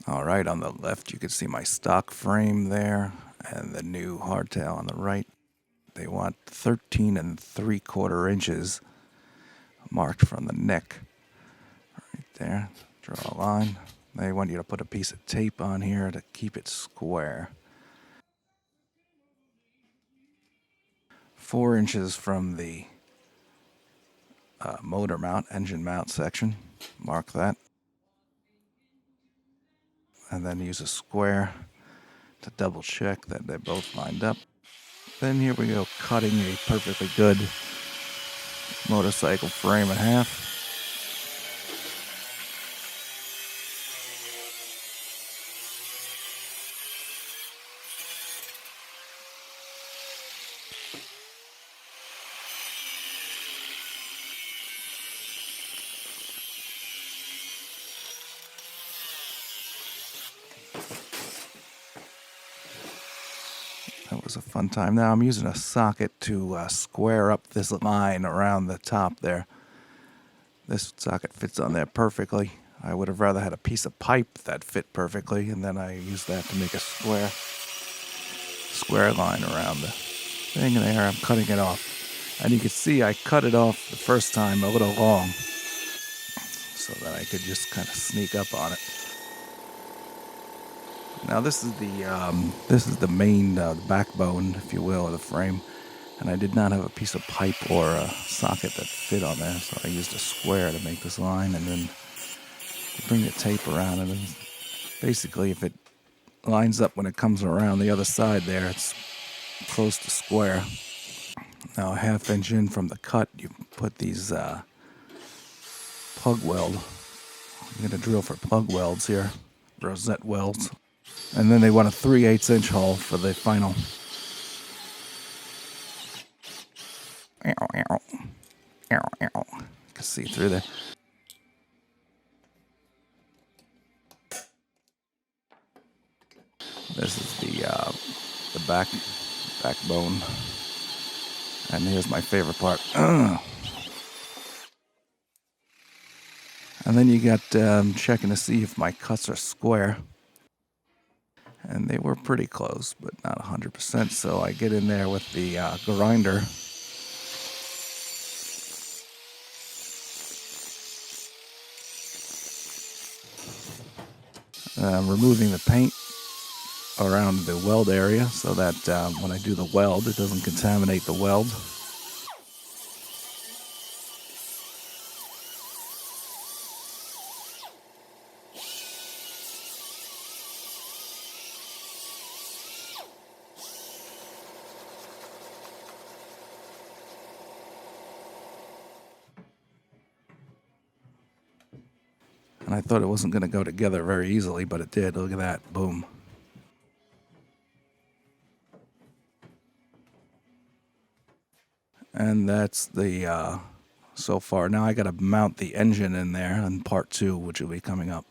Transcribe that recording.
All right, on the left you can see my stock frame there and the new hardtail on the right. They want 13 3/4 inches marked from the neck. Right there, draw a line. They want you to put a piece of tape on here to keep it square. 4 inches from the motor mount, engine mount section. Mark that. And then use a square to double check that they're both lined up. Then here we go, cutting a perfectly good motorcycle frame in half. That was a fun time. Now I'm using a socket to square up this line around the top there. This socket fits on there perfectly. I would have rather had a piece of pipe that fit perfectly, and then I used that to make a square line around the thing there. I'm cutting it off. And you can see I cut it off the first time a little long so that I could just kind of sneak up on it. Now this is the main backbone, if you will, of the frame, and I did not have a piece of pipe or a socket that fit on there, so I used a square to make this line, and then bring the tape around, and then basically if it lines up when it comes around the other side there, it's close to square. Now a ½ inch in from the cut, you put these plug weld. I'm going to drill for plug welds here, rosette welds. And then they want a 3/8 inch hole for the final. You can see through there. This is the backbone. And here's my favorite part. And then you got checking to see if my cuts are square. And they were pretty close, but not 100%. So I get in there with the grinder. Removing the paint around the weld area so that when I do the weld, it doesn't contaminate the weld. And I thought it wasn't going to go together very easily, but it did. Look at that. Boom. And that's the so far. Now I got to mount the engine in there on part 2, which will be coming up.